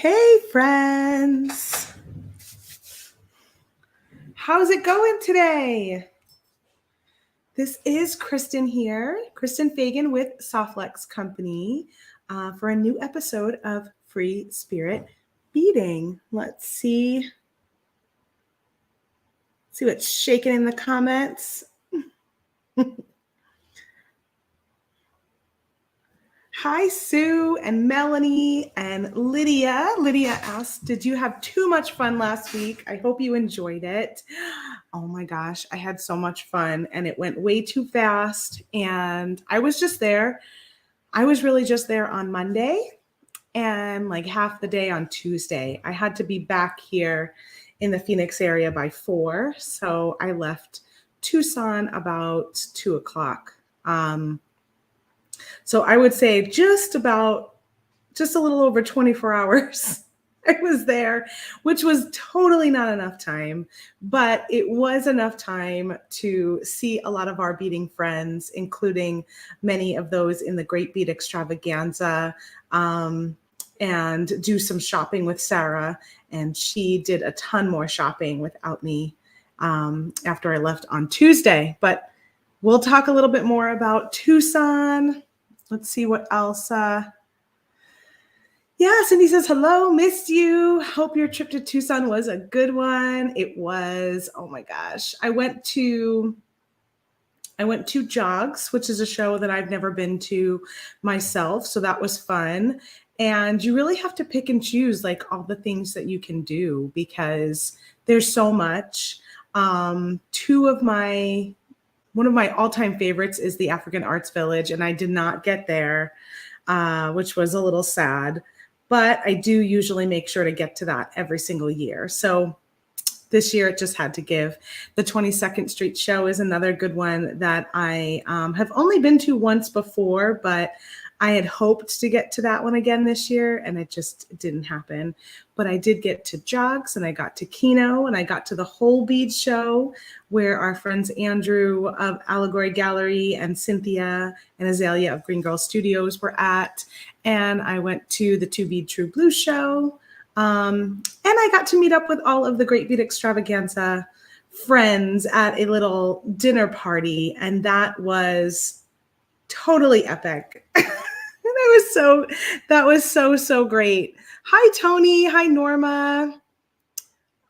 Hey friends, how's it going today? This is Kristen here, Kristen Fagan with Softlex Company for a new episode of Free Spirit Beading. Let's see what's shaking in the comments. Hi, Sue and Melanie and Lydia. Lydia asked, did you have too much fun last week? I hope you enjoyed it. Oh my gosh, I had so much fun and it went way too fast. And I was just there. I was really just there on Monday and like half the day on Tuesday. I had to be back here in the Phoenix area by 4. So I left Tucson about 2 o'clock. So I would say just a little over 24 hours I was there, which was totally not enough time, but it was enough time to see a lot of our beading friends, including many of those in the Great Bead Extravaganza, and do some shopping with Sarah. And she did a ton more shopping without me after I left on Tuesday. But we'll talk a little bit more about Tucson. Let's see what else. Yeah, Cindy says, hello, missed you. Hope your trip to Tucson was a good one. It was, oh my gosh. I went to Jogs, which is a show that I've never been to myself. So that was fun. And you really have to pick and choose like all the things that you can do because there's so much. One of my all-time favorites is the African Arts Village, and I did not get there, which was a little sad, but I do usually make sure to get to that every single year. So this year it just had to give. The 22nd Street show is another good one that I have only been to once before, but I had hoped to get to that one again this year, and it just didn't happen. But I did get to Jogs, and I got to Keno, and I got to the Whole Bead show where our friends Andrew of Allegory Gallery and Cynthia and Azalea of Green Girl Studios were at. And I went to the Two Bead True Blue show. And I got to meet up with all of the Great Bead Extravaganza friends at a little dinner party, and that was totally epic. That was so great. Hi, Tony. Hi, Norma.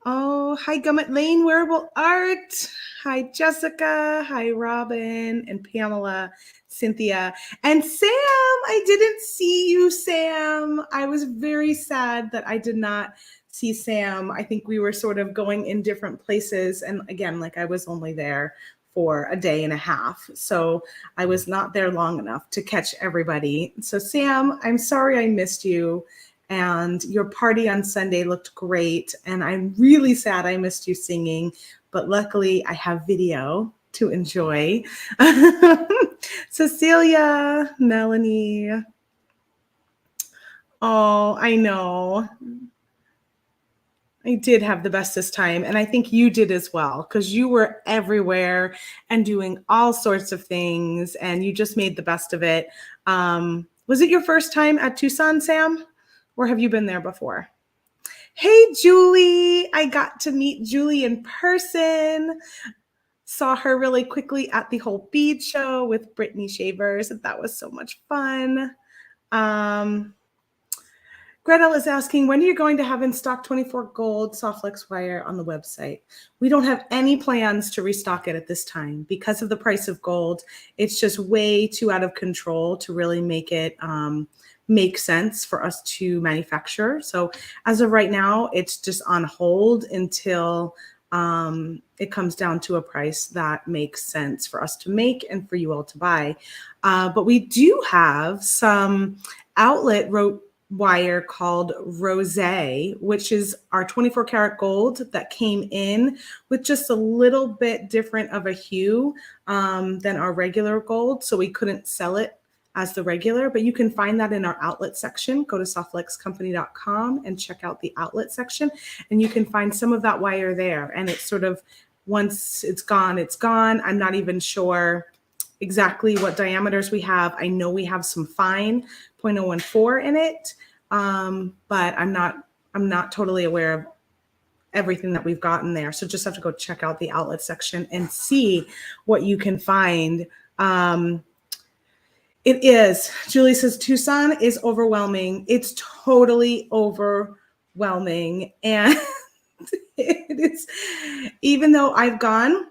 Oh, hi, Gummit Lane Wearable Art. Hi, Jessica. Hi, Robin and Pamela, Cynthia, and Sam. I didn't see you, Sam. I was very sad that I did not see Sam. I think we were sort of going in different places. And again, like I was only there for a day and a half. So I was not there long enough to catch everybody. So Sam, I'm sorry I missed you. And your party on Sunday looked great. And I'm really sad I missed you singing, but luckily I have video to enjoy. Cecilia, Melanie. Oh, I know. I did have the bestest time, and I think you did as well, because you were everywhere and doing all sorts of things, and you just made the best of it. Was it your first time at Tucson, Sam, or have you been there before? Hey, Julie. I got to meet Julie in person. Saw her really quickly at the Whole Bead show with Brittany Shavers. That was so much fun. Gretel is asking, when are you going to have in stock 24 gold Softlex wire on the website? We don't have any plans to restock it at this time because of the price of gold. It's just way too out of control to really make it make sense for us to manufacture. So as of right now, it's just on hold until it comes down to a price that makes sense for us to make and for you all to buy. But we do have some outlet wire called Rosé, which is our 24 karat gold that came in with just a little bit different of a hue than our regular gold. So we couldn't sell it as the regular, but you can find that in our outlet section. Go to softlexcompany.com and check out the outlet section, and you can find some of that wire there. And it's sort of, once it's gone, it's gone. I'm not even sure exactly what diameters we have. I know we have some fine 0.014 in it. but I'm not totally aware of everything that we've gotten there. So just have to go check out the outlet section and see what you can find. It is. Julie says Tucson is overwhelming. It's totally overwhelming. And it is, even though I've gone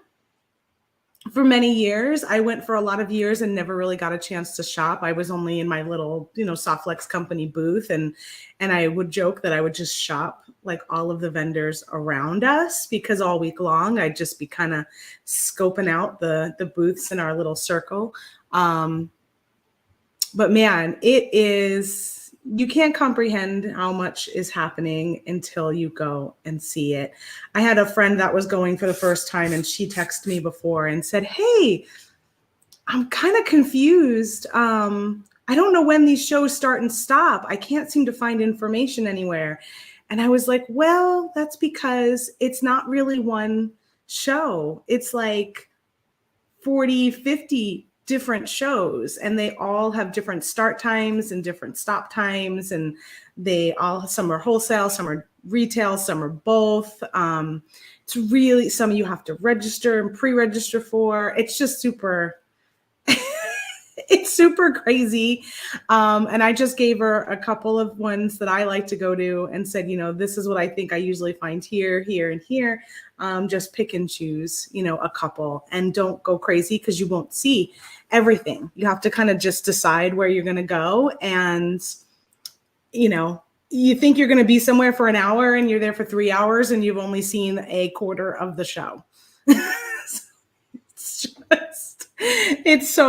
for many years, I went for a lot of years and never really got a chance to shop. I was only in my little, Softflex company booth, and I would joke that I would just shop like all of the vendors around us, because all week long I'd just be kind of scoping out the booths in our little circle. But man, you can't comprehend how much is happening until you go and see it. I had a friend that was going for the first time, and she texted me before and said, "Hey, I'm kind of confused. I don't know when these shows start and stop. I can't seem to find information anywhere." And I was like, well, that's because it's not really one show. It's like 40, 50 different shows, and they all have different start times and different stop times, and some are wholesale, some are retail, some are both. It's really, some you have to register and pre-register for. It's just super it's super crazy. And I just gave her a couple of ones that I like to go to and said, this is what I think I usually find here, here, and here. Just pick and choose, a couple, and don't go crazy because you won't see everything. You have to kind of just decide where you're going to go. And, you think you're going to be somewhere for an hour and you're there for 3 hours and you've only seen a quarter of the show.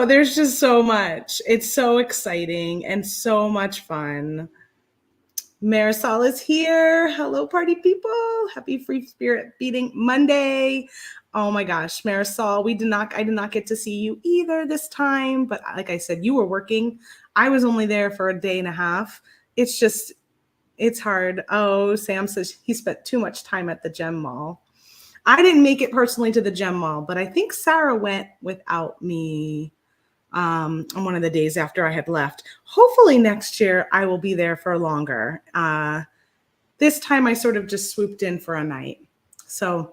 There's just so much. It's so exciting and so much fun. Marisol is here. Hello, party people. Happy Free Spirit Beading Monday. Oh my gosh, Marisol, I did not get to see you either this time, but like I said, you were working. I was only there for a day and a half. It's hard. Oh, Sam says he spent too much time at the gem mall. I didn't make it personally to the gem mall, but I think Sarah went without me on one of the days after I had left. Hopefully next year I will be there for longer. This time I sort of just swooped in for a night. So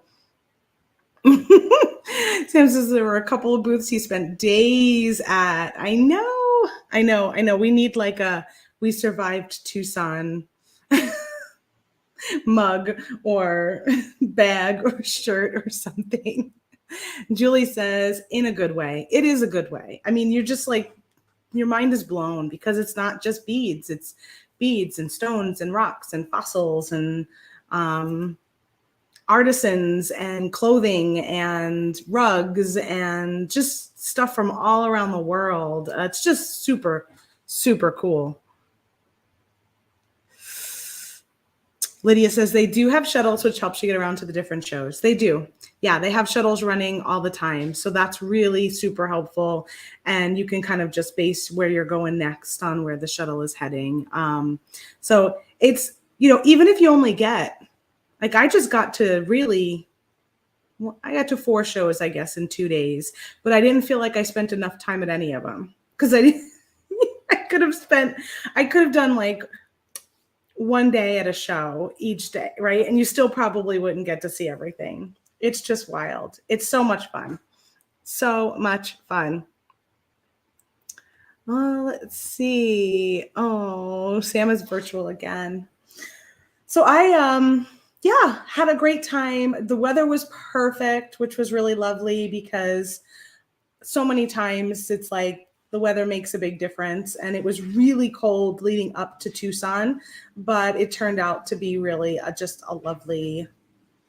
Sam says there were a couple of booths he spent days at. I know. We need like we survived Tucson mug or bag or shirt or something. Julie says, in a good way. It is a good way. I mean, you're just like, your mind is blown because it's not just beads. It's beads and stones and rocks and fossils and artisans and clothing and rugs and just stuff from all around the world. It's just super, super cool. Lydia says they do have shuttles, which helps you get around to the different shows. They do. Yeah, they have shuttles running all the time. So that's really super helpful. And you can kind of just base where you're going next on where the shuttle is heading. So it's, even if you only get, like I just got to I got to 4 shows, I guess, in 2 days. But I didn't feel like I spent enough time at any of them. Because I could have done like one day at a show each day, right? And you still probably wouldn't get to see everything. It's just wild. It's so much fun. So much fun. Let's see. Oh, Sam is virtual again. So I had a great time. The weather was perfect, which was really lovely because so many times it's like the weather makes a big difference. And it was really cold leading up to Tucson, but it turned out to be really just a lovely,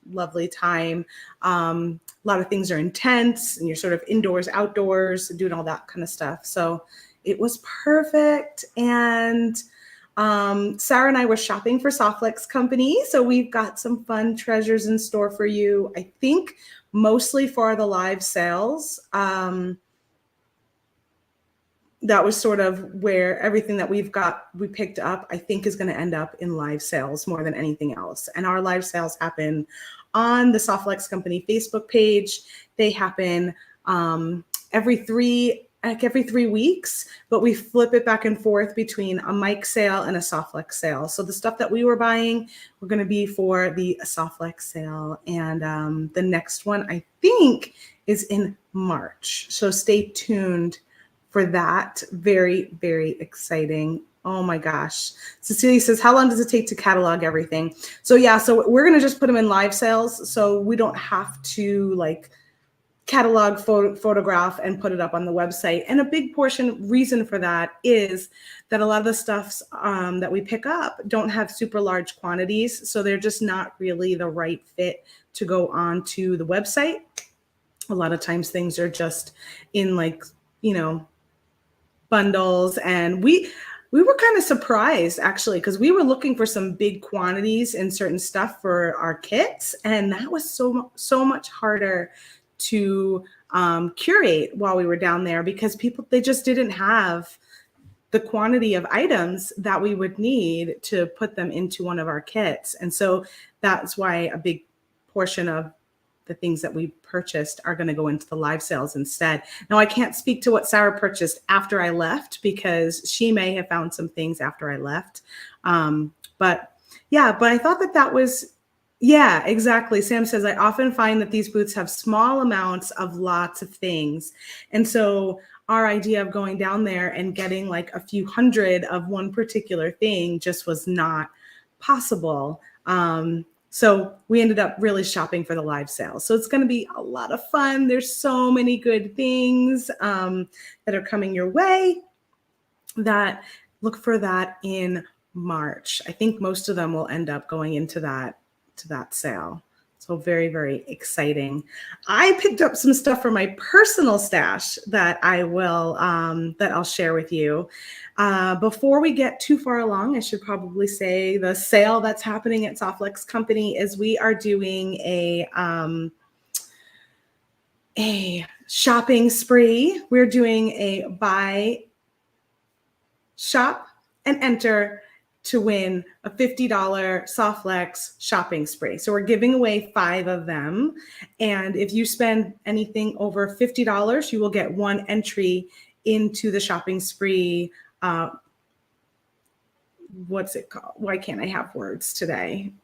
lovely time. A lot of things are intense and you're sort of indoors, outdoors, doing all that kind of stuff. So it was perfect. And Sarah and I were shopping for Softflex Company. So we've got some fun treasures in store for you. I think mostly for the live sales. That was sort of where everything that we picked up, I think is going to end up in live sales more than anything else. And our live sales happen on the Softflex Company Facebook page. They happen every 3 like every 3 weeks, but we flip it back and forth between a mic sale and a Softflex sale. So the stuff that we were buying, we're going to be for the Softflex sale. And the next one, I think, is in March. So stay tuned for that. Very, very exciting. Oh my gosh. Cecilia says, how long does it take to catalog everything? So yeah, so we're going to just put them in live sales. So we don't have to like catalog, photograph, and put it up on the website. And a big reason for that is that a lot of the stuffs that we pick up don't have super large quantities. So they're just not really the right fit to go onto the website. A lot of times things are just in like, bundles. And we were kind of surprised actually, because we were looking for some big quantities and certain stuff for our kits. And that was so much harder to curate while we were down there, because they just didn't have the quantity of items that we would need to put them into one of our kits. And so that's why a big portion of the things that we purchased are going to go into the live sales instead. Now, I can't speak to what Sarah purchased after I left, because she may have found some things after I left. But I thought that was, yeah, exactly. Sam says, I often find that these booths have small amounts of lots of things. And so our idea of going down there and getting like a few hundred of one particular thing just was not possible. So we ended up really shopping for the live sales. So it's going to be a lot of fun. There's so many good things that are coming your way. Look for that in March. I think most of them will end up going into that sale. So very, very exciting. I picked up some stuff for my personal stash that I'll share with you. Before we get too far along, I should probably say the sale that's happening at Softflex Company is we are doing a shopping spree. We're doing a buy, shop, and enter to win a $50 Softflex shopping spree. So we're giving away 5 of them. And if you spend anything over $50, you will get 1 entry into the shopping spree. What's it called? Why can't I have words today?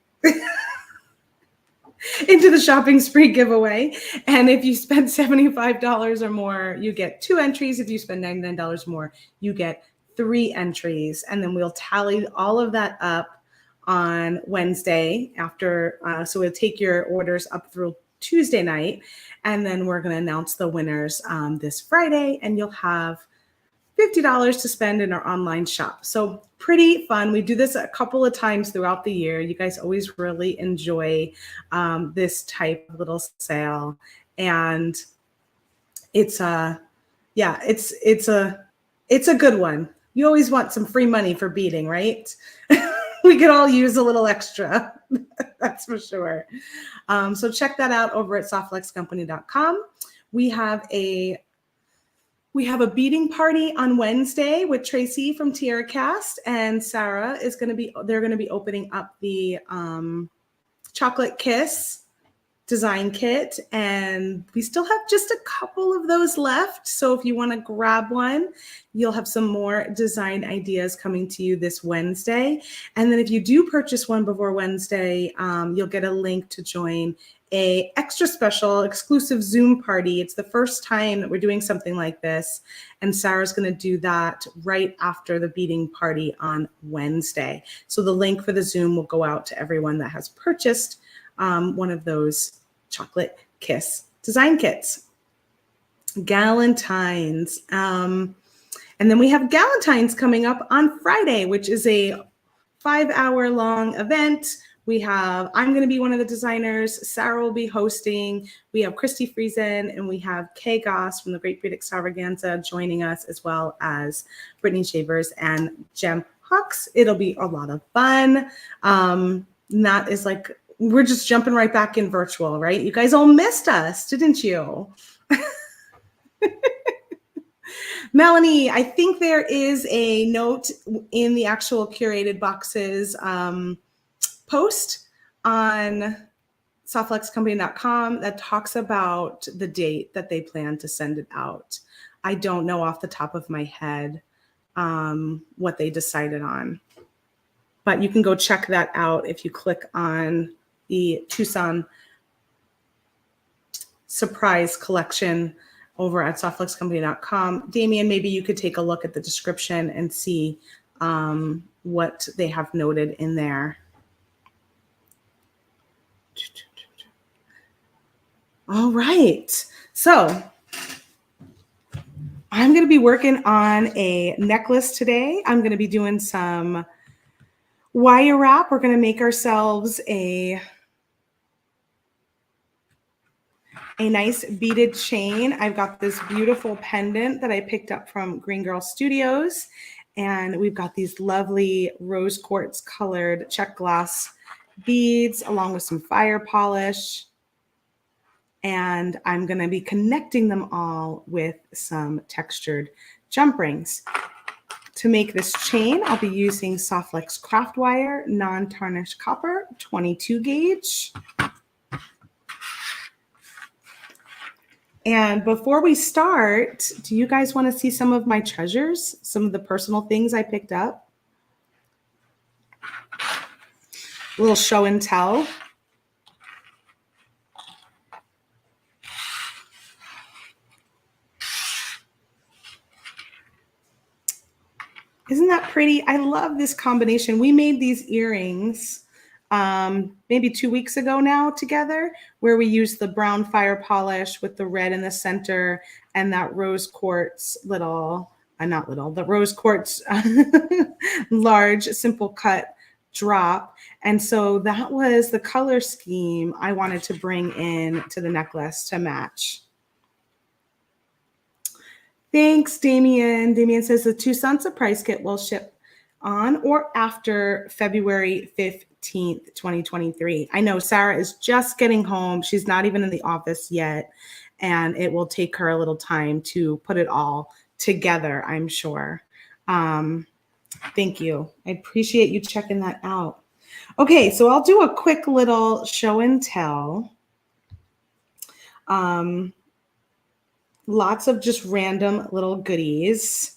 Into the shopping spree giveaway. And if you spend $75 or more, you get 2 entries. If you spend $99 more, you get 3 entries. And then we'll tally all of that up on Wednesday after. So we'll take your orders up through Tuesday night. And then we're going to announce the winners this Friday. And you'll have $50 to spend in our online shop. So pretty fun. We do this a couple of times throughout the year. You guys always really enjoy this type of little sale. And it's a good one. You always want some free money for beading, right? We could all use a little extra. That's for sure. So check that out over at softflexcompany.com. We have a beading party on Wednesday with Tracy from Tierra Cast, and Sarah they're going to be opening up the Chocolate Kiss design kit, and we still have just a couple of those left. So if you want to grab one, you'll have some more design ideas coming to you this Wednesday. And then if you do purchase one before Wednesday, you'll get a link to join a extra special exclusive Zoom party. It's the first time that we're doing something like this, and Sarah's going to do that right after the beading party on Wednesday. So the link for the Zoom will go out to everyone that has purchased one of those Chocolate Kiss design kits. Galentine's. And then we have Galentine's coming up on Friday, which is a 5-hour long event. I'm going to be one of the designers. Sarah will be hosting. We have Christy Friesen and we have Kay Goss from the Great Bead Extravaganza joining us, as well as Brittany Shavers and Jem Hawks. It'll be a lot of fun. That is like, we're just jumping right back in virtual, right? You guys all missed us, didn't you? Melanie, I think there is a note in the actual curated boxes post on softflexcompany.com that talks about the date that they plan to send it out. I don't know off the top of my head what they decided on. But you can go check that out if you click on the Tucson surprise collection over at softflexcompany.com. Damien, maybe you could take a look at the description and see what they have noted in there. All right. So I'm going to be working on a necklace today. I'm going to be doing some wire wrap. We're going to make ourselves a nice beaded chain. I've got this beautiful pendant that I picked up from Green Girl Studios. And we've got these lovely rose quartz colored check glass beads along with some fire polish. And I'm going to be connecting them all with some textured jump rings. To make this chain, I'll be using Softflex craft wire, non-tarnished copper, 22 gauge. And before we start, do you guys want to see some of my treasures? Some of the personal things I picked up? A little show and tell. Isn't that pretty? I love this combination. We made these earrings maybe 2 weeks ago now together, where we used the brown fire polish with the red in the center and that rose quartz the rose quartz large simple cut drop. And so that was the color scheme I wanted to bring in to the necklace to match. Thanks, Damien. Damien says the Tucson surprise kit will ship on or after February 15th, 2023. I know Sarah is just getting home. She's not even in the office yet, and it will take her a little time to put it all together, I'm sure. Thank you. I appreciate you checking that out. Okay, so I'll do a quick little show and tell. Lots of just random little goodies.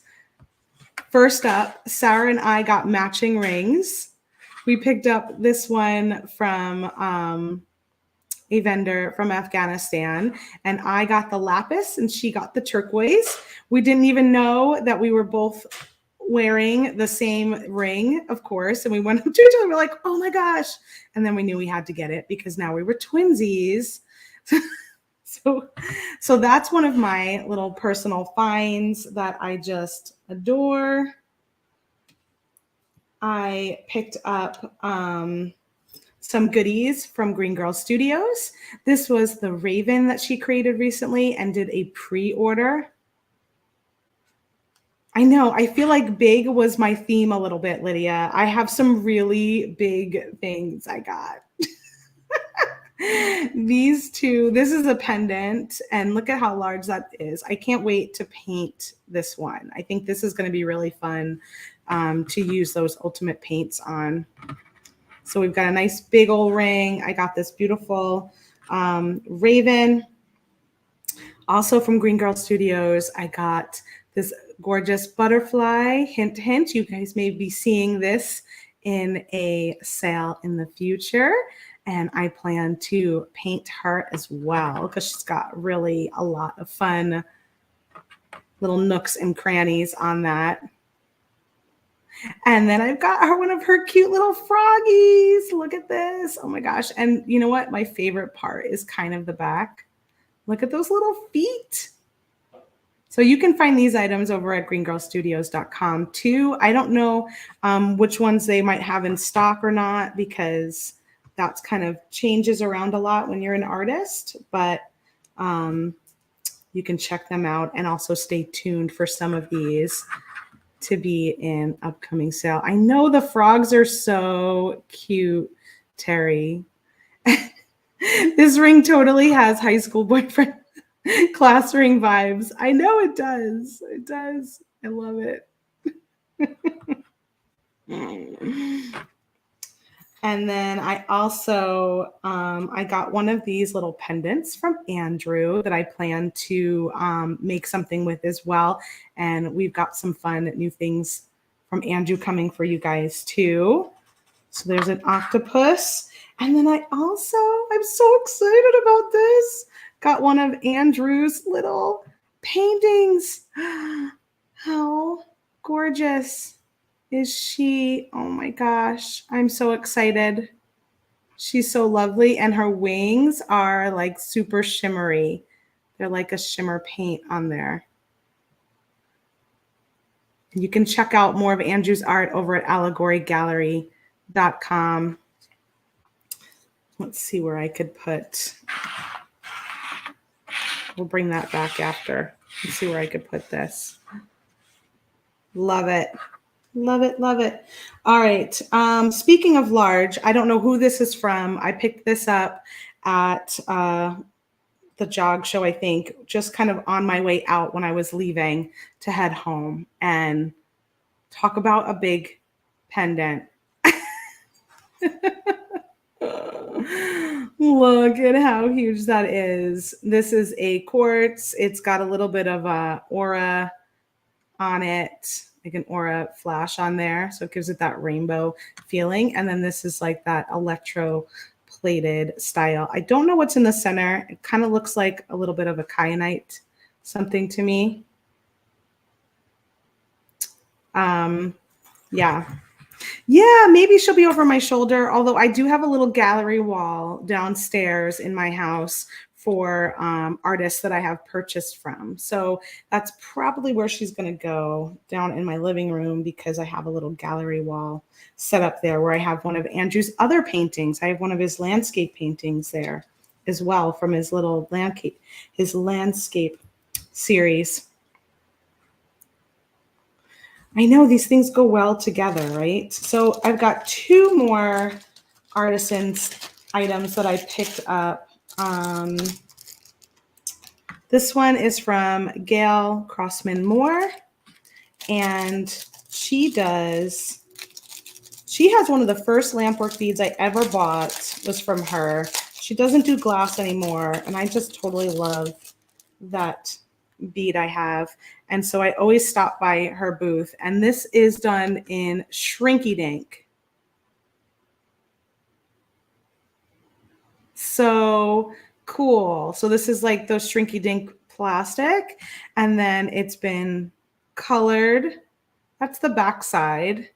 First up, Sarah and I got matching rings. We picked up this one from a vendor from Afghanistan, and I got the lapis and she got the turquoise. We didn't even know that we were both wearing the same ring, of course, and we went up to each other, we're like, oh my gosh. And then we knew we had to get it because now we were twinsies. So that's one of my little personal finds that I just adore. I picked up some goodies from Green Girl Studios. This was the raven that she created recently and did a pre-order. I know, I feel like big was my theme a little bit, Lydia. I have some really big things I got. These two, this is a pendant, and look at how large that is. I can't wait to paint this one. I think this is going to be really fun to use those ultimate paints on. So we've got a nice big old ring. I got this beautiful raven. Also from Green Girl Studios, I got this gorgeous butterfly. Hint, hint, you guys may be seeing this in a sale in the future. And I plan to paint her as well because she's got really a lot of fun little nooks and crannies on that. And then I've got her one of her cute little froggies. Look at this. Oh my gosh. And you know what? My favorite part is kind of the back. Look at those little feet. So you can find these items over at greengirlstudios.com too. I don't know which ones they might have in stock or not because that's kind of changes around a lot when you're an artist, but you can check them out and also stay tuned for some of these to be in upcoming sale. I know the frogs are so cute, Terry. This ring totally has high school boyfriend class ring vibes. I know it does. It does. I love it. And then I also, I got one of these little pendants from Andrew that I plan to make something with as well. And we've got some fun new things from Andrew coming for you guys too. So there's an octopus. And then I'm so excited about this. Got one of Andrew's little paintings. How gorgeous is she? Oh my gosh, I'm so excited. She's so lovely, and her wings are like super shimmery. They're like a shimmer paint on there. And you can check out more of Andrew's art over at allegorygallery.com. Let's see where I could put. We'll bring that back after. Let's see where I could put this. Love it. Love it, love it. All right. Speaking of large, I don't know who this is from. I picked this up at the jog show, I think, just kind of on my way out when I was leaving to head home. And talk about a big pendant. Look at how huge that is. This is a quartz. It's got a little bit of a aura on it, like an aura flash on there. So it gives it that rainbow feeling. And then this is like that electro-plated style. I don't know what's in the center. It kind of looks like a little bit of a kyanite something to me. Yeah, maybe she'll be over my shoulder, although I do have a little gallery wall downstairs in my house for artists that I have purchased from. So that's probably where she's going to go, down in my living room, because I have a little gallery wall set up there where I have one of Andrew's other paintings. I have one of his landscape paintings there as well from his little landscape series. I know these things go well together, right? So I've got two more artisans items that I picked up. This one is from Gail Crossman Moore, and she has one of the first lampwork beads I ever bought was from her. She doesn't do glass anymore, and I just totally love that bead I have. And so I always stop by her booth, and this is done in Shrinky Dink. So cool. So this is like those Shrinky Dink plastic, and then it's been colored. That's the back side,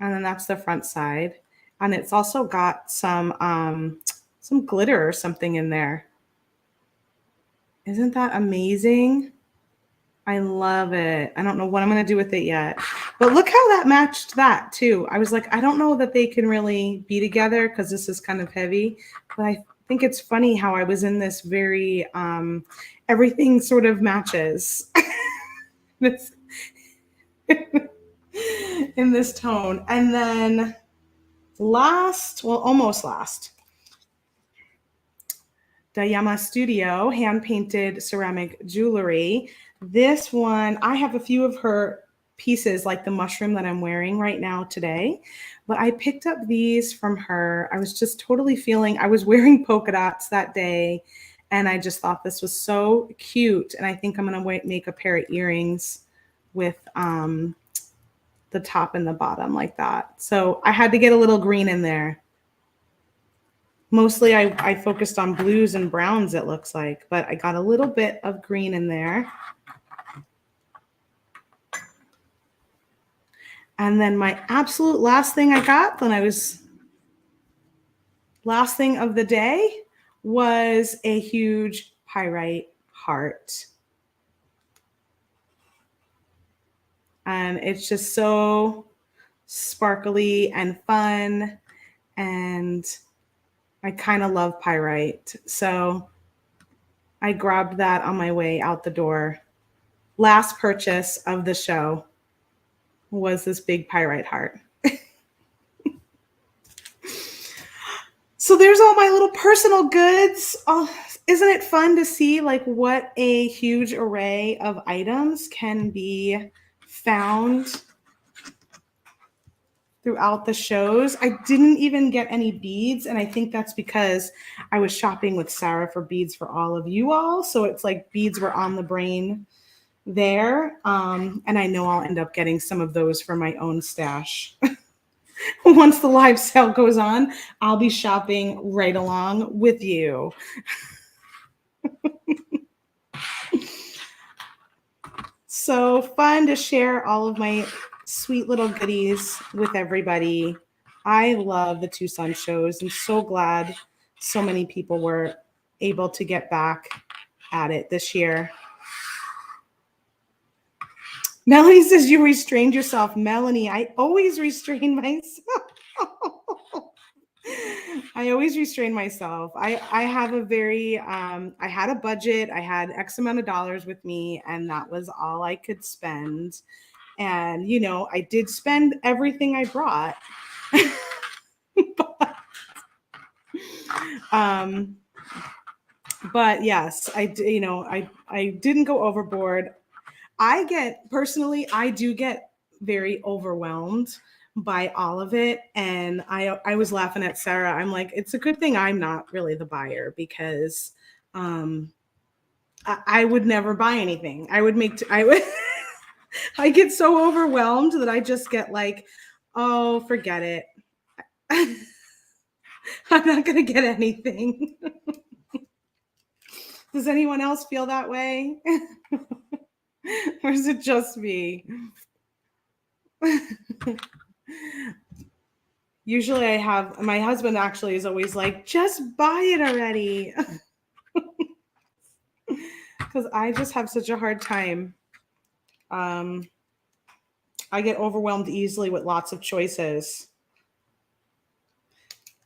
and then that's the front side. And it's also got some glitter or something in there. Isn't that amazing? I love it. I don't know what I'm going to do with it yet. But look how that matched that too. I was like, I don't know that they can really be together because this is kind of heavy. But I think it's funny how I was in this very, everything sort of matches in this tone. And then almost last. Dayama Studio hand-painted ceramic jewelry. This one, I have a few of her pieces, like the mushroom that I'm wearing right now today, but I picked up these from her. I was just totally I was wearing polka dots that day, and I just thought this was so cute, and I think I'm going to make a pair of earrings with the top and the bottom like that. So I had to get a little green in there. Mostly I focused on blues and browns, it looks like, but I got a little bit of green in there. And then my absolute last thing I got last thing of the day was a huge pyrite heart. And it's just so sparkly and fun, and I kind of love pyrite. So I grabbed that on my way out the door. Last purchase of the show was this big pyrite heart. So there's all my little personal goods. Oh, isn't it fun to see like what a huge array of items can be found throughout the shows. I didn't even get any beads, and I think that's because I was shopping with Sarah for beads for all of you all. So it's like beads were on the brain there. And I know I'll end up getting some of those for my own stash. Once the live sale goes on, I'll be shopping right along with you. So fun to share all of my sweet little goodies with everybody. I love the Tucson shows. I'm so glad so many people were able to get back at it this year. Melanie says you restrained yourself. Melanie, I always restrain myself. I always restrain myself. I have a very, I had a budget. I had X amount of dollars with me, and that was all I could spend. And, you know, I did spend everything I brought. But yes, I didn't go overboard. I do get very overwhelmed by all of it. And I was laughing at Sarah. I'm like, it's a good thing I'm not really the buyer, because I would never buy anything. I get so overwhelmed that I just get like, oh, forget it. I'm not going to get anything. Does anyone else feel that way? Or is it just me? Usually I have, my husband actually is always like, just buy it already. Because I just have such a hard time. I get overwhelmed easily with lots of choices.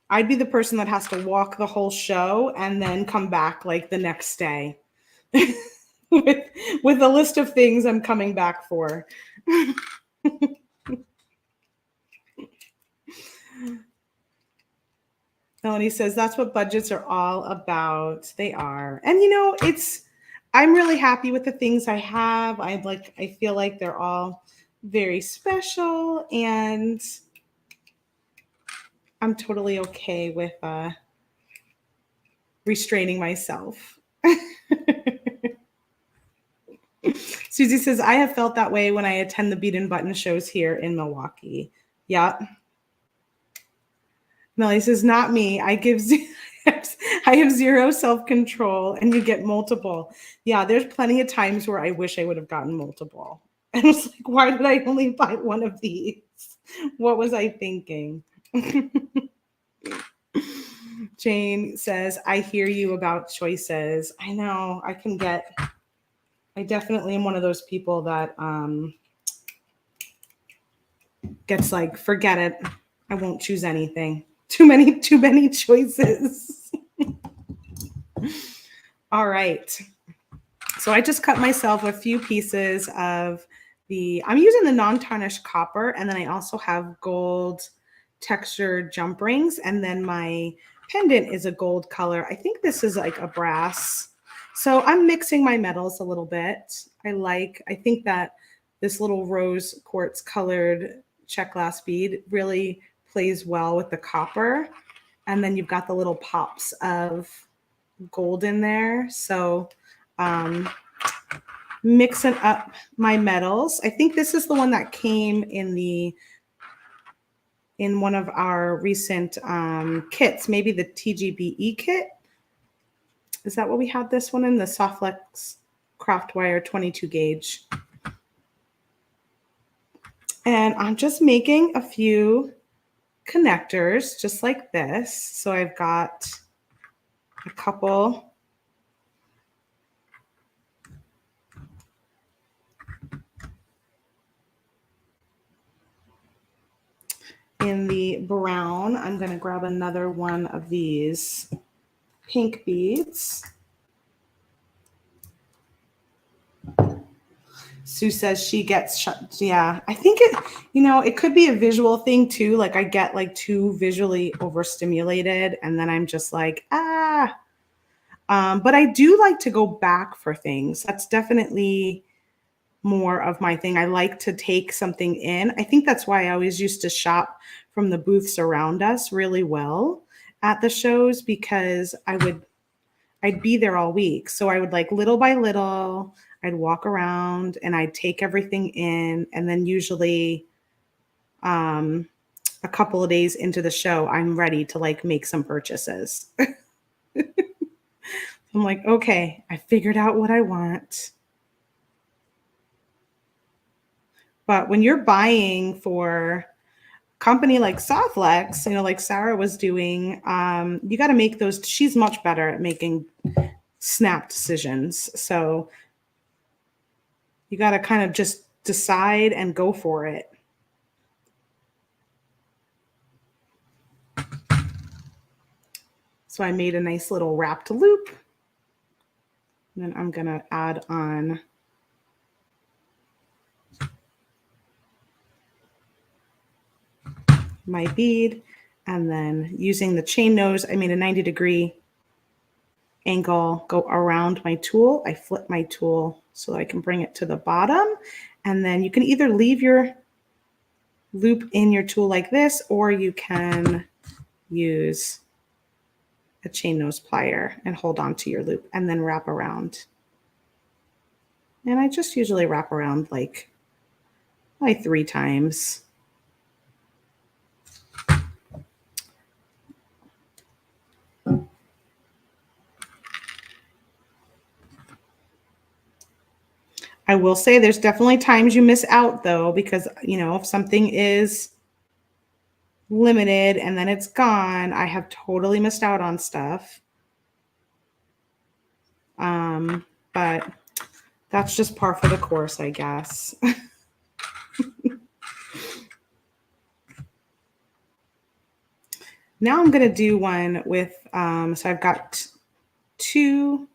I'd be the person that has to walk the whole show and then come back like the next day with a list of things I'm coming back for. Melanie says that's what budgets are all about. They are. And you know, I'm really happy with the things I have. I feel like they're all very special, and I'm totally okay with restraining myself. Susie says, I have felt that way when I attend the Bead and Button shows here in Milwaukee. Yeah. Melanie says, not me. I have zero self-control, and you get multiple. Yeah, there's plenty of times where I wish I would have gotten multiple. And it's like, why did I only buy one of these? What was I thinking? Jane says, I hear you about choices. I know I definitely am one of those people that gets like, forget it. I won't choose anything. Too many choices. All right. So I just cut myself a few pieces of I'm using the non-tarnished copper, and then I also have gold textured jump rings, and then my pendant is a gold color. I think this is like a brass. So I'm mixing my metals a little bit. I think that this little rose quartz colored check glass bead really plays well with the copper. And then you've got the little pops of gold in there. So mixing up my metals. I think this is the one that came in one of our recent kits, maybe the TGBE kit. Is that what we had this one in? The Softflex Craft Wire 22 gauge. And I'm just making a few connectors just like this. So I've got a couple. In the brown, I'm going to grab another one of these pink beads. Sue says she gets shut. Yeah, I think it could be a visual thing too. Like I get like too visually overstimulated, and then I'm just like, but I do like to go back for things. That's definitely more of my thing. I like to take something in. I think that's why I always used to shop from the booths around us really well at the shows, because I'd be there all week. So I would, like, little by little, I'd walk around and I'd take everything in, and then usually a couple of days into the show, I'm ready to, like, make some purchases. I'm like, okay, I figured out what I want. But when you're buying for a company like Soflex, like Sarah was doing, you got to make those. She's much better at making snap decisions. So you got to kind of just decide and go for it. So I made a nice little wrapped loop. And then I'm going to add on my bead, and then using the chain nose, I made a 90-degree angle, go around my tool. I flip my tool so I can bring it to the bottom, and then you can either leave your loop in your tool like this, or you can use a chain nose plier and hold on to your loop and then wrap around. And I just usually wrap around like 3 times. I will say there's definitely times you miss out though, because if something is limited and then it's gone, I have totally missed out on stuff. But that's just par for the course, I guess. Now I'm going to do one with, so I've got two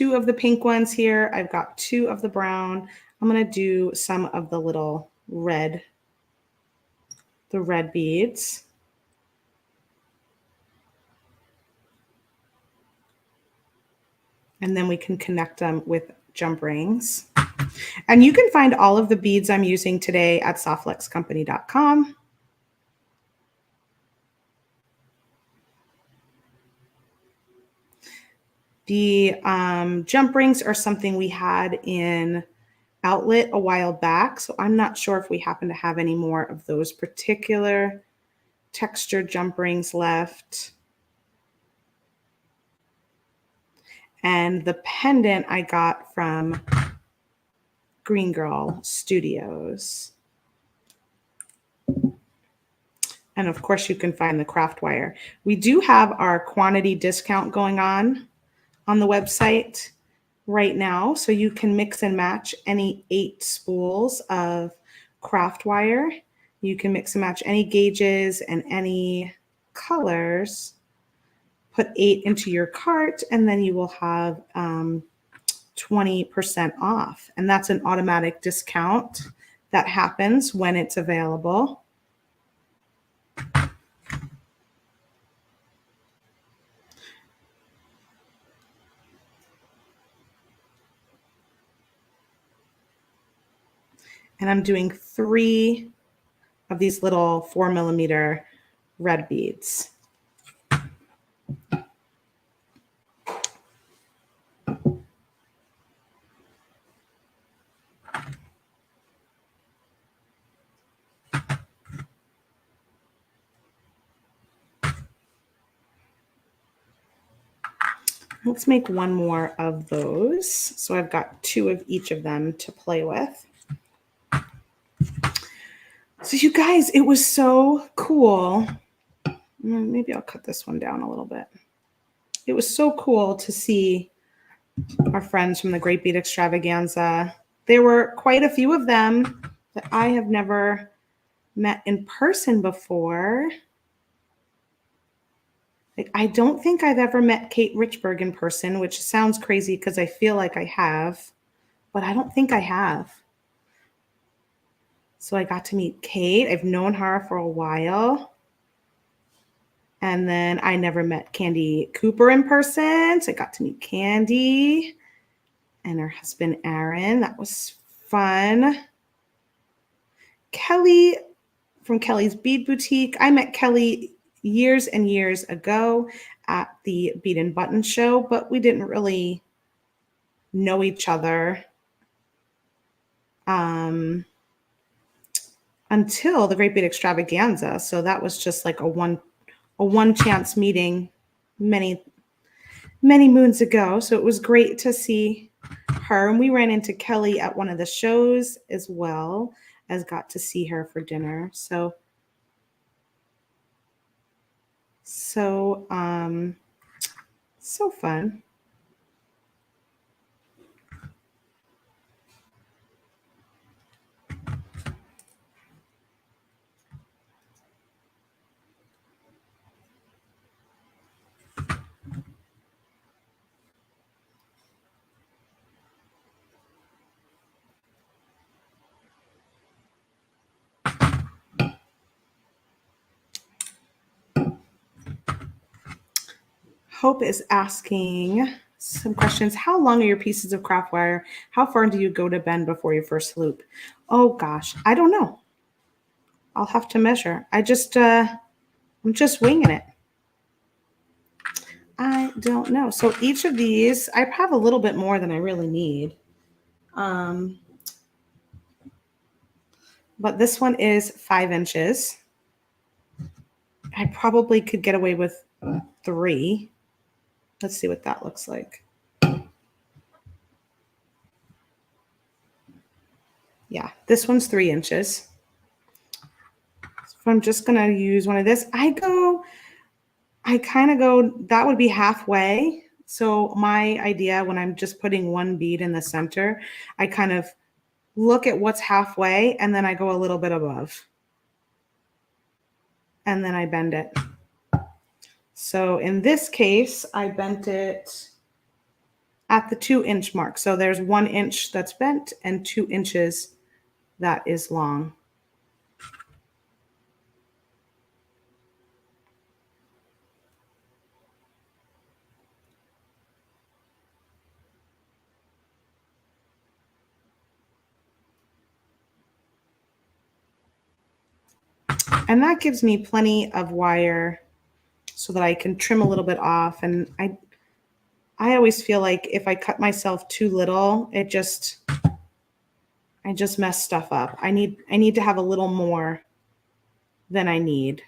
of the pink ones here. I've got 2 of the brown. I'm going to do some of the little red beads. And then we can connect them with jump rings. And you can find all of the beads I'm using today at softflexcompany.com. The jump rings are something we had in Outlet a while back, so I'm not sure if we happen to have any more of those particular textured jump rings left. And the pendant I got from Green Girl Studios. And of course, you can find the craft wire. We do have our quantity discount going on the website right now. So you can mix and match any 8 spools of craft wire. You can mix and match any gauges and any colors. Put 8 into your cart, and then you will have 20% off. And that's an automatic discount that happens when it's available. And I'm doing 3 of these little 4mm red beads. Let's make one more of those. So I've got 2 of each of them to play with. So you guys, it was so cool. Maybe I'll cut this one down a little bit. It was so cool to see our friends from the Great Bead Extravaganza. There were quite a few of them that I have never met in person before. I don't think I've ever met Kate Richburg in person, which sounds crazy because I feel like I have, but I don't think I have. So I got to meet Kate. I've known her for a while. And then I never met Candy Cooper in person. So I got to meet Candy. and her husband, Aaron. That was fun. Kelly from Kelly's Bead Boutique. I met Kelly years and years ago at the Bead and Button show, but we didn't really know each other until the Great Bead Extravaganza. So that was just like a one chance meeting many moons ago. So it was great to see her. And we ran into Kelly at one of the shows as well as got to see her for dinner. So fun. Hope is asking some questions. How long are your pieces of craft wire? How far do you go to bend before your first loop? Oh gosh, I don't know. I'll have to measure. I'm just winging it. I don't know. So each of these, I have a little bit more than I really need. But this one is 5 inches. I probably could get away with 3. Let's see what that looks like. Yeah, this one's 3 inches. So I'm just going to use one of this. I kind of go, that would be halfway. So my idea when I'm just putting one bead in the center, I kind of look at what's halfway and then I go a little bit above. And then I bend it. So in this case, I bent it at the 2 inch mark. So there's 1 inch that's bent and 2 inches that is long. And that gives me plenty of wire so that I can trim a little bit off. And I always feel like if I cut myself too little, I just mess stuff up. I need to have a little more than I need.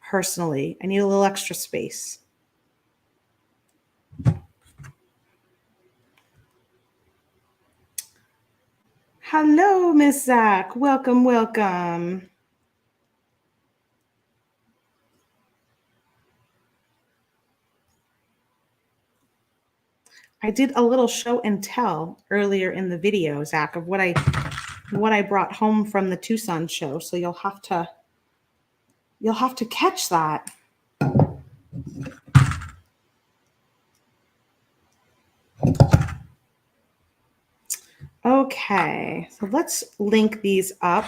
Personally, I need a little extra space. Hello, Miss Zach. Welcome, welcome. I did a little show and tell earlier in the video, Zach, of what I brought home from the Tucson show. So you'll have to catch that. Okay, so let's link these up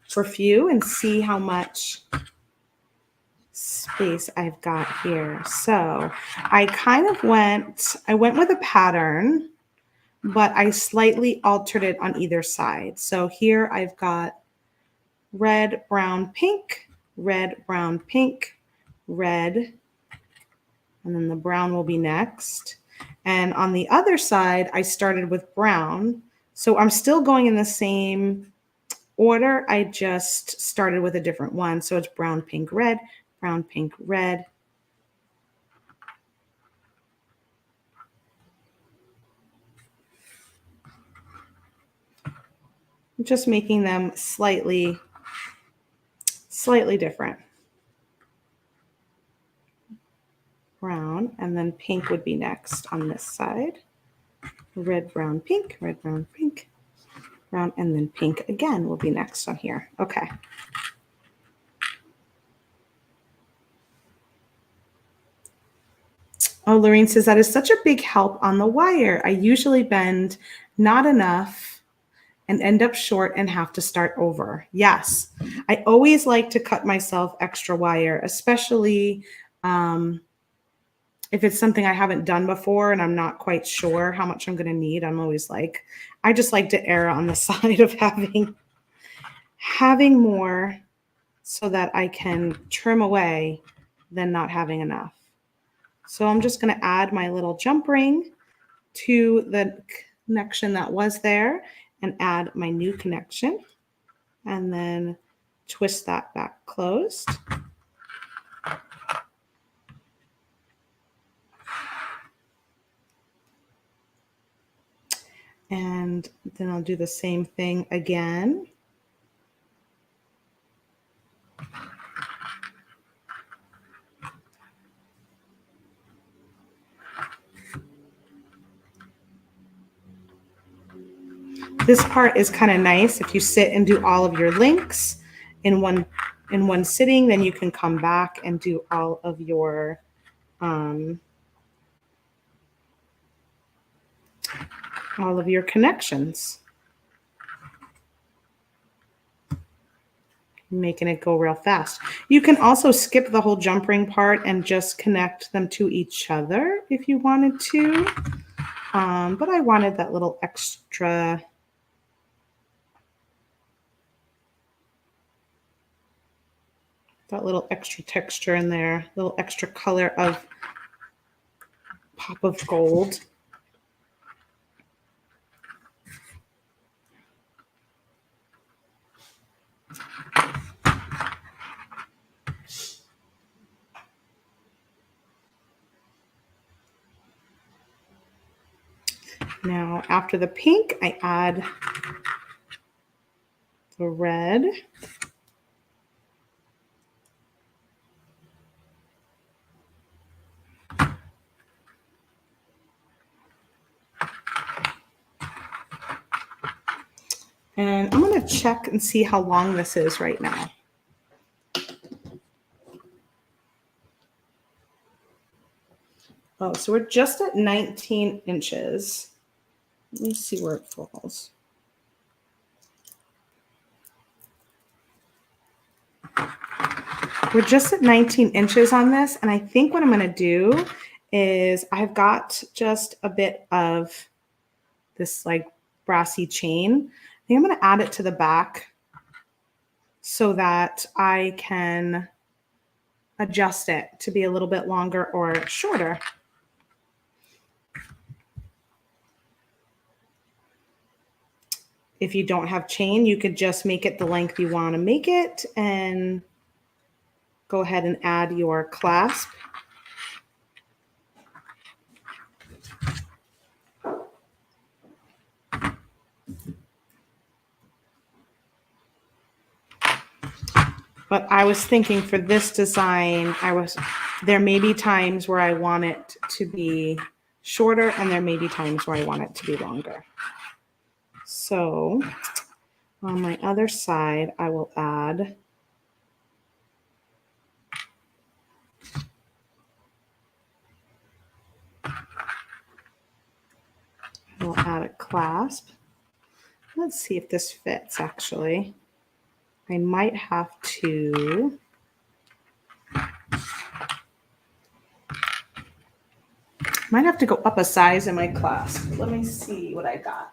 for a few and see how much space I've got here. So I went with a pattern, but I slightly altered it on either side. So here I've got red, brown, pink, red, brown, pink, red, and then the brown will be next. And on the other side, I started with brown. So I'm still going in the same order. I just started with a different one. So it's brown, pink, red, brown, pink, red. I'm just making them slightly different. Brown, and then pink would be next on this side. Red, brown, pink, red, brown, pink, brown, and then pink again will be next on here. Okay. Oh, Lorraine says that is such a big help on the wire. I usually bend not enough and end up short and have to start over. Yes, I always like to cut myself extra wire, especially if it's something I haven't done before and I'm not quite sure how much I'm going to need, I'm always like, I just like to err on the side of having more so that I can trim away than not having enough. So I'm just going to add my little jump ring to the connection that was there and add my new connection and then twist that back closed. And then I'll do the same thing again. This part is kind of nice. If you sit and do all of your links in one sitting, then you can come back and do all of your connections. Making it go real fast. You can also skip the whole jump ring part and just connect them to each other if you wanted to. But I wanted that little extra texture in there, little extra color of pop of gold. Now, after the pink, I add the red. And I'm going to check and see how long this is right now. Oh, so we're just at 19 inches. Let me see where it falls. We're just at 19 inches on this. And I think what I'm going to do is I've got just a bit of this like brassy chain. I think I'm going to add it to the back so that I can adjust it to be a little bit longer or shorter. If you don't have chain, you could just make it the length you want to make it and go ahead and add your clasp. But I was thinking for this design, there may be times where I want it to be shorter and there may be times where I want it to be longer. So on my other side, I will add a clasp. Let's see if this fits actually. I might have to go up a size in my clasp. Let me see what I got.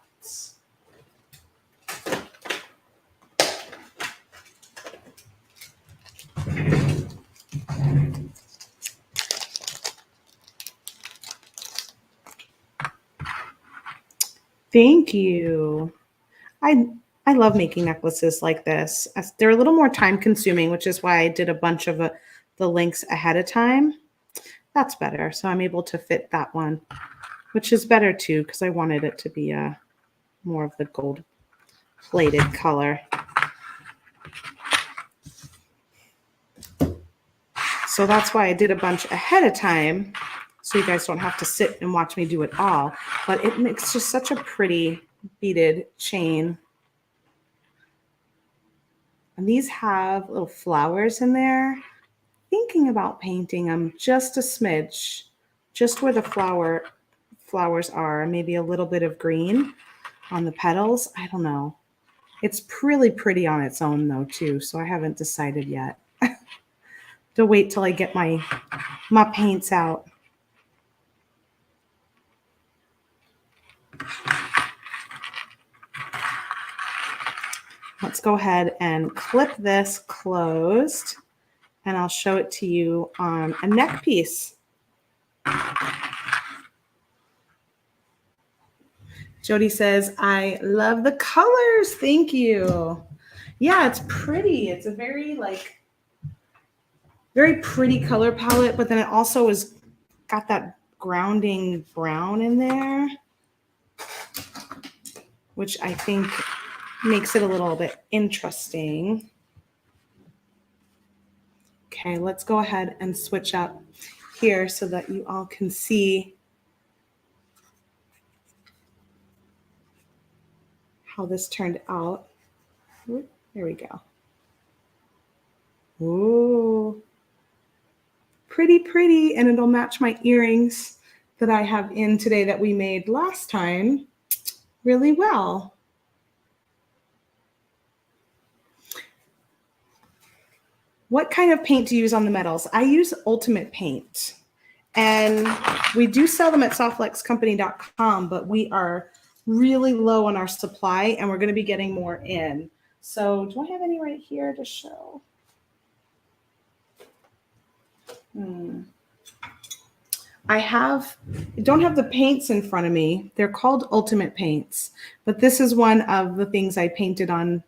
Thank you. I love making necklaces like this. They're a little more time consuming, which is why I did a bunch of the links ahead of time. That's better. So I'm able to fit that one, which is better too, because I wanted it to be more of the gold plated color. So that's why I did a bunch ahead of time, so you guys don't have to sit and watch me do it all. But it makes just such a pretty beaded chain. And these have little flowers in there. Thinking about painting them just a smidge, just where the flowers are, maybe a little bit of green on the petals. I don't know. It's really pretty on its own though too, so I haven't decided yet. To wait till I get my paints out. let's go ahead and clip this closed, and I'll show it to you on a neck piece. Jody says, I love the colors. Thank you. Yeah, it's pretty. It's a very pretty color palette, but then it also is got that grounding brown in there, which I think makes it a little bit interesting. Okay, let's go ahead and switch up here so that you all can see how this turned out. Ooh, there we go. Ooh, pretty, and it'll match my earrings that I have in today that we made last time really well. What kind of paint do you use on the metals? I use Ultimate Paint, and we do sell them at softluxcompany.com, but we are really low on our supply, and we're going to be getting more in. So do I have any right here to show? I don't have the paints in front of me. They're called Ultimate Paints, but this is one of the things I painted on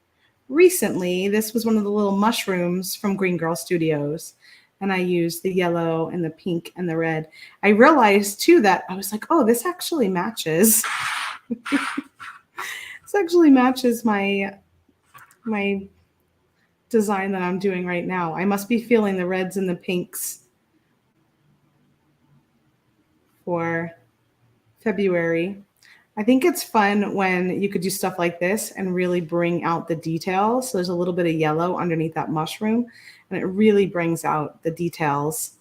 recently. This was one of the little mushrooms from Green Girl Studios, and I used the yellow and the pink and the red. I realized too that I was like, oh, this actually matches. This actually matches my design that I'm doing right now. I must be feeling the reds and the pinks for February. I think it's fun when you could do stuff like this and really bring out the details. So there's a little bit of yellow underneath that mushroom, and it really brings out the details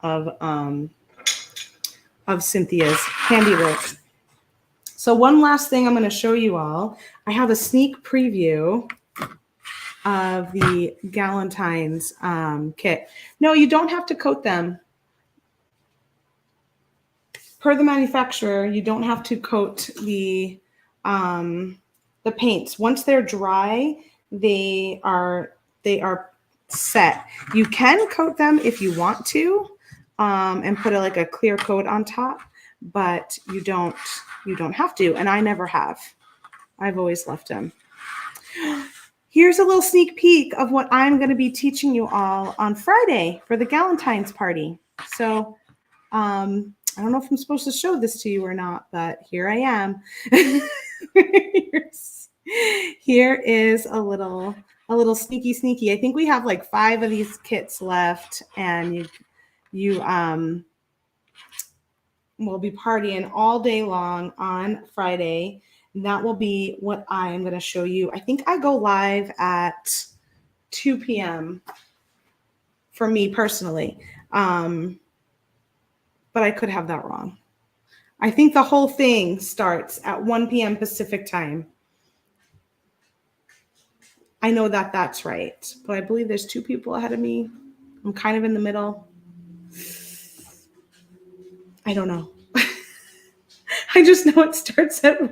of Cynthia's handiwork. So one last thing I'm going to show you all. I have a sneak preview of the Galentine's kit. No, you don't have to coat them. Per the manufacturer, you don't have to coat the paints. Once they're dry, they are set. You can coat them if you want to, and put a clear coat on top, but you don't have to. And I never have. I've always left them. Here's a little sneak peek of what I'm going to be teaching you all on Friday for the Galentine's party. So I don't know if I'm supposed to show this to you or not, but here I am. Here is a little sneaky. I think we have like 5 of these kits left, and you will be partying all day long on Friday. And that will be what I am going to show you. I think I go live at 2 p.m. for me personally. But I could have that wrong. I think the whole thing starts at 1 p.m. Pacific time. I know that that's right, but I believe there's 2 people ahead of me. I'm kind of in the middle. I don't know. I just know it starts at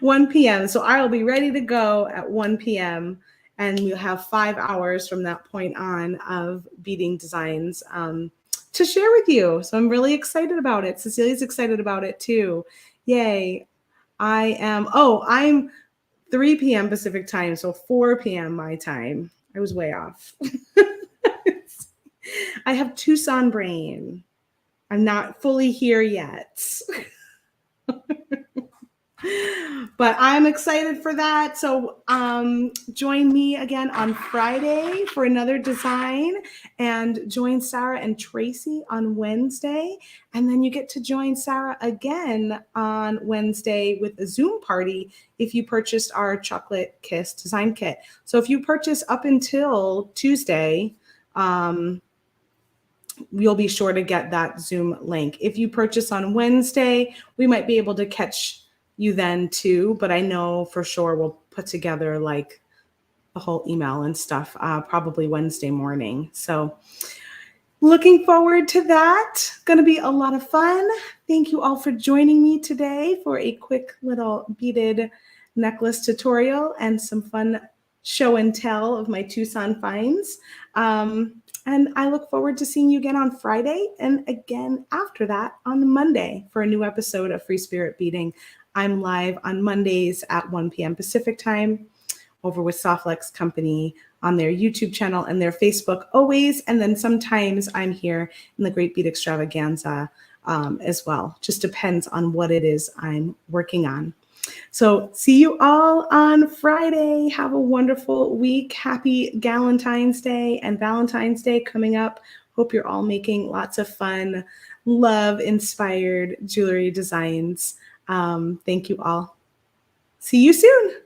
1 p.m. So I'll be ready to go at 1 p.m. and we'll have 5 hours from that point on of beading designs to share with you. So I'm really excited about it. Cecilia's excited about it too. Yay. I'm 3 p.m. Pacific time, so 4 p.m. my time. I was way off. I have Tucson brain. I'm not fully here yet. But I'm excited for that. So join me again on Friday for another design, and join Sarah and Tracy on Wednesday. And then you get to join Sarah again on Wednesday with a Zoom party if you purchased our Chocolate Kiss design kit. So if you purchase up until Tuesday, you'll be sure to get that Zoom link. If you purchase on Wednesday, we might be able to catch you then too, but I know for sure we'll put together like the whole email and stuff probably Wednesday morning. So looking forward to that. Going to be a lot of fun. Thank you all for joining me today for a quick little beaded necklace tutorial and some fun show and tell of my Tucson finds. And I look forward to seeing you again on Friday and again after that on Monday for a new episode of Free Spirit Beading. I'm live on Mondays at 1 p.m. Pacific time over with Softlex Company on their YouTube channel and their Facebook always. And then sometimes I'm here in the Great Bead Extravaganza as well. Just depends on what it is I'm working on. So see you all on Friday. Have a wonderful week. Happy Galentine's Day and Valentine's Day coming up. Hope you're all making lots of fun, love-inspired jewelry designs. Thank you all. See you soon.